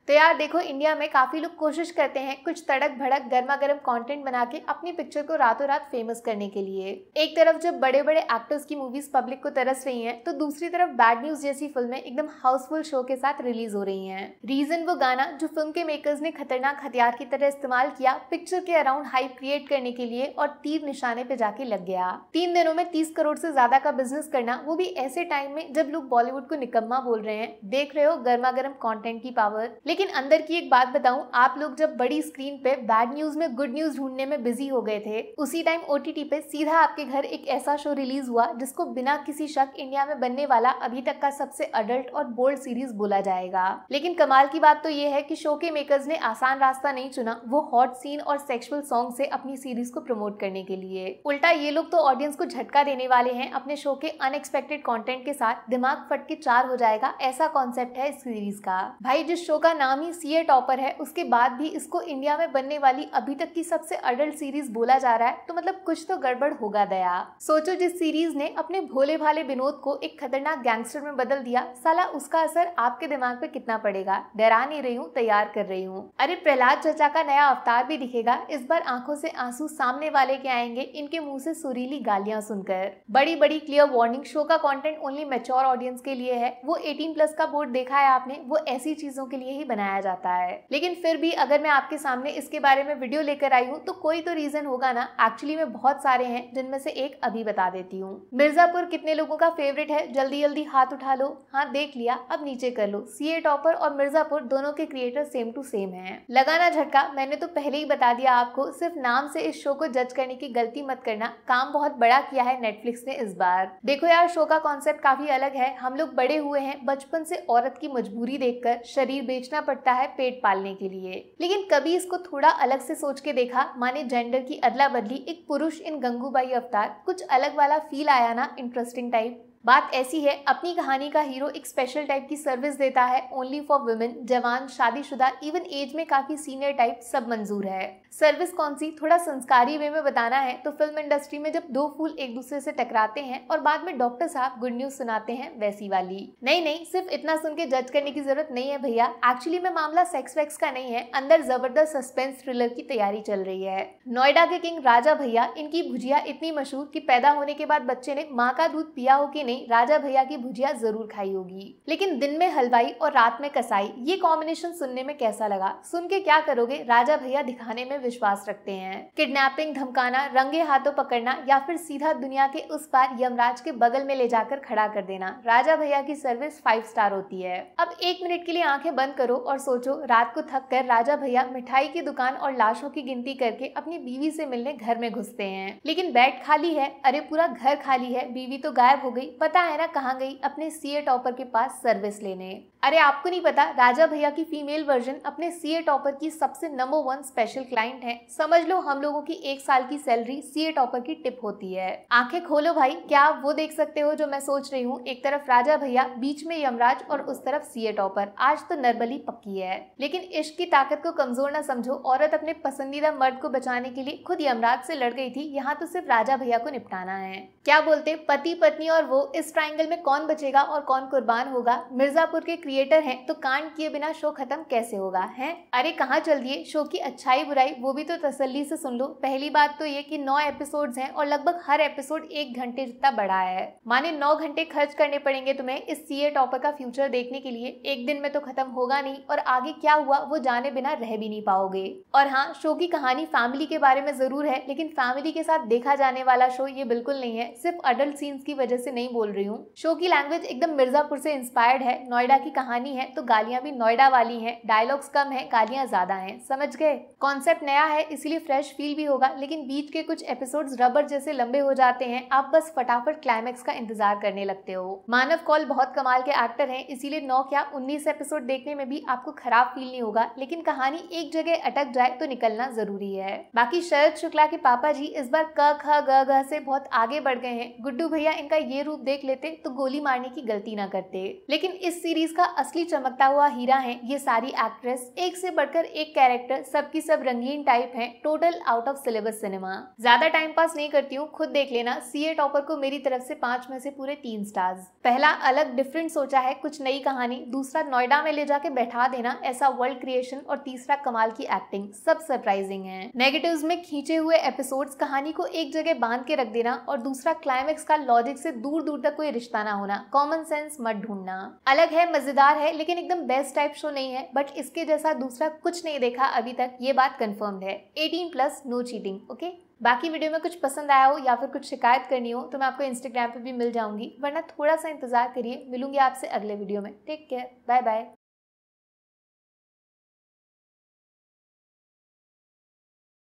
तो यार देखो, इंडिया में काफी लोग कोशिश करते हैं कुछ तड़क भड़क गर्मा गर्म कंटेंट बना के अपनी पिक्चर को रातों रात फेमस करने के लिए। एक तरफ जब बड़े बड़े एक्टर्स की मूवीज पब्लिक को तरस रही हैं, तो दूसरी तरफ बैड न्यूज जैसी फिल्में एकदम हाउसफुल शो के साथ रिलीज हो रही हैं। रीजन वो गाना जो फिल्म के मेकर्स ने खतरनाक हथियार की तरह इस्तेमाल किया पिक्चर के अराउंड हाइप क्रिएट करने के लिए, और तीर निशाने पे जाके लग गया। 3 दिनों में 30 करोड़ से ज्यादा का बिजनेस करना, वो भी ऐसे टाइम में जब लोग बॉलीवुड को निकम्मा बोल रहे हैं। देख रहे हो गर्मा गर्म कंटेंट की पावर। लेकिन अंदर की एक बात बताऊं, आप लोग जब बड़ी स्क्रीन पे बैड न्यूज में गुड न्यूज ढूंढने में बिजी हो गए थे, उसी टाइम ओटीटी पे सीधा आपके घर एक ऐसा शो रिलीज हुआ जिसको बिना किसी शक इंडिया में बनने वाला अभी तक का सबसे अडल्ट और बोल्ड सीरीज बोला जाएगा। लेकिन कमाल की बात तो ये है कि शो के मेकर्स ने आसान रास्ता नहीं चुना वो हॉट सीन और सेक्सुअल सॉन्ग से अपनी सीरीज को प्रमोट करने के लिए। उल्टा ये लोग तो ऑडियंस को झटका देने वाले हैं अपने शो के अनएक्सपेक्टेड कंटेंट के साथ। दिमाग फट के 4 हो जाएगा, ऐसा कॉन्सेप्ट है इस सीरीज का। भाई, जिस शो का नाम ही सीए टॉपर है, उसके बाद भी इसको इंडिया में बनने वाली अभी तक की सबसे अडल्ट सीरीज बोला जा रहा है, तो मतलब कुछ तो गड़बड़ होगा दया। सोचो, जिस सीरीज ने अपने भोले भाले विनोद को एक खतरनाक गैंगस्टर में बदल दिया, साला उसका असर आपके दिमाग पे कितना पड़ेगा। डरा नहीं रही हूँ, तैयार कर रही हूँ। अरे प्रहलाद चचा का नया अवतार भी दिखेगा। इस बार आंखों से आंसू सामने वाले के आएंगे इनके मुंह से सुरीली गालियां सुनकर। बड़ी बड़ी क्लियर वार्निंग, शो का कंटेंट ओनली मैच्योर ऑडियंस के लिए है। वो 18+ का बोर्ड देखा है आपने, वो ऐसी चीजों के लिए ही बनाया जाता है। लेकिन फिर भी अगर मैं आपके सामने इसके बारे में वीडियो लेकर आई हूँ तो कोई तो रीजन होगा ना। एक्चुअली में बहुत सारे हैं, जिनमें से एक अभी बता देती हूँ। मिर्जापुर कितने लोगों का फेवरेट है? जल्दी जल्दी हाथ उठा लो। हाँ देख लिया, अब नीचे कर लो। सीए टॉपर और मिर्जापुर दोनों के क्रिएटर सेम टू सेम हैं। लगाना झटका, मैंने तो पहले ही बता दिया आपको। सिर्फ नाम से इस शो को जज करने की गलती मत करना। काम बहुत बड़ा किया है नेटफ्लिक्स ने इस बार। देखो यार, शो का कॉन्सेप्ट काफी अलग है। हम लोग बड़े हुए हैं बचपन से औरत की मजबूरी देखकर, शरीर बेचना पड़ता है पेट पालने के लिए। लेकिन कभी इसको थोड़ा अलग से सोच के देखा, माने जेंडर की अदला बदली, एक पुरुष इन गंगूबाई अवतार, कुछ अलग वाला फील आया ना, इंटरेस्टिंग टाइप। बात ऐसी है, अपनी कहानी का हीरो एक स्पेशल टाइप की सर्विस देता है, ओनली फॉर वुमेन, जवान, शादीशुदा, इवन एज में काफी सीनियर टाइप, सब मंजूर है। सर्विस कौन सी? थोड़ा संस्कारी वे में बताना है तो फिल्म इंडस्ट्री में जब 2 फूल एक दूसरे से टकराते हैं और बाद में डॉक्टर साहब गुड न्यूज सुनाते हैं, वैसी वाली। नहीं, सिर्फ इतना सुन के जज करने की जरूरत नहीं है भैया। एक्चुअली में मामला सेक्स वैक्स का नहीं है, अंदर जबरदस्त सस्पेंस थ्रिलर की तैयारी चल रही है। नोएडा के किंग राजा भैया, इनकी भुजिया इतनी मशहूर कि पैदा होने के बाद बच्चे ने माँ का दूध पिया हो कि नहीं, राजा भैया की भुजिया जरूर खाई होगी। लेकिन दिन में हलवाई और रात में कसाई, ये कॉम्बिनेशन सुनने में कैसा लगा? सुन के क्या करोगे? राजा भैया दिखाने में विश्वास रखते हैं। किडनैपिंग, धमकाना, रंगे हाथों पकड़ना या फिर सीधा दुनिया के उस पार यमराज के बगल में ले जाकर खड़ा कर देना, राजा भैया की सर्विस 5 स्टार होती है। अब 1 मिनट के लिए आंखें बंद करो और सोचो, रात को थक कर राजा भैया मिठाई की दुकान और लाशों की गिनती करके अपनी बीवी से मिलने घर में घुसते हैं। लेकिन बेड खाली है। अरे पूरा घर खाली है, बीवी तो गायब हो गई। पता है ना कहाँ गई? अपने सीए टॉपर के पास सर्विस लेने। अरे आपको नहीं पता, राजा भैया की फीमेल वर्जन अपने सीए टॉपर की सबसे नंबर 1 स्पेशल क्लाइंट है। समझ लो हम लोगों की 1 साल की सैलरी सीए टॉपर की टिप होती है। आंखें खोलो भाई, क्या आप वो देख सकते हो जो मैं सोच रही हूँ? एक तरफ राजा भैया, बीच में यमराज और उस तरफ सीए टॉपर। आज तो नरबली पक्की है। लेकिन इश्क की ताकत को कमजोर ना समझो। औरत अपने पसंदीदा मर्द को बचाने के लिए खुद यमराज से लड़ गई थी, यहाँ तो सिर्फ राजा भैया को निपटाना है। क्या बोलते, पति पत्नी और वो, इस ट्रायंगल में कौन बचेगा और कौन कुर्बान होगा? मिर्जापुर के क्रिएटर हैं तो कांड किए बिना शो खत्म कैसे होगा है? अरे कहाँ चल दिए? शो की अच्छाई बुराई वो भी तो तसल्ली से सुन लो। पहली बात तो ये कि 9 एपिसोड्स हैं और लगभग हर एपिसोड 1 घंटे जितना बड़ा है। माने 9 घंटे खर्च करने पड़ेंगे तुम्हें इस सीए टॉपर का फ्यूचर देखने के लिए। एक दिन में तो खत्म होगा नहीं, और आगे क्या हुआ वो जाने बिना रह भी नहीं पाओगे। और हाँ, शो की कहानी फैमिली के बारे में जरूर है, लेकिन फैमिली के साथ देखा जाने वाला शो ये बिल्कुल नहीं है। सिर्फ अडल्ट सीन्स की वजह से नहीं बोल रही हूँ। शो की लैंग्वेज एकदम मिर्जापुर से इंस्पायर्ड है। नोएडा की कहानी है तो गालियां भी नोएडा वाली हैं, डायलॉग्स कम है, गालियां ज्यादा हैं। समझ गए? कॉन्सेप्ट नया है इसलिए फ्रेश फील भी होगा, लेकिन बीच के कुछ एपिसोड्स रबर जैसे लंबे हो जाते हैं। आप बस फटाफट क्लाइमैक्स का इंतजार करने लगते हो। मानव कौल बहुत कमाल के एक्टर हैं, इसीलिए 9 क्या 19 एपिसोड देखने में भी आपको खराब फील नहीं होगा। लेकिन कहानी एक जगह अटक जाए तो निकलना जरूरी है। बाकी शरद शुक्ला के पापा जी इस बार क ख ग घ से बहुत आगे बढ़ गए हैं। गुड्डू भैया इनका ये रूप देख लेते तो गोली मारने की गलती ना करते। लेकिन इस सीरीज का असली चमकता हुआ हीरा है ये सारी एक्ट्रेस, एक से बढ़कर एक कैरेक्टर, सबकी सब रंगीन टाइप हैं, total out of syllabus cinema. ज्यादा टाइम पास नहीं करती हूँ, खुद देख लेना। सीए टॉपर को मेरी तरफ से 5 में से पूरे 3 स्टार्स। पहला अलग डिफरेंट सोचा है, कुछ नई कहानी। दूसरा नोएडा में ले जाके बैठा देना ऐसा वर्ल्ड क्रिएशन। और तीसरा कमाल की एक्टिंग, सब सरप्राइजिंग है। नेगेटिव्स में खींचे हुए एपिसोड्स, कहानी को एक जगह बांध के रख देना। और दूसरा क्लाइमेक्स का लॉजिक से दूर दूर तक कोई रिश्ता ना होना, कॉमन सेंस मत ढूंढना। अलग है, मजेदार है, लेकिन एकदम बेस्ट टाइप शो नहीं है। बट इसके जैसा दूसरा कुछ नहीं देखा अभी तक, ये बात कंफर्म्ड है। 18+ नो चीटिंग, ओके। बाकी वीडियो में कुछ पसंद आया हो या फिर कुछ शिकायत करनी हो तो मैं आपको इंस्टाग्राम पे भी मिल जाऊंगी, वरना थोड़ा सा इंतजार करिए। मिलूंगी आपसे अगले वीडियो में। Take care, bye bye.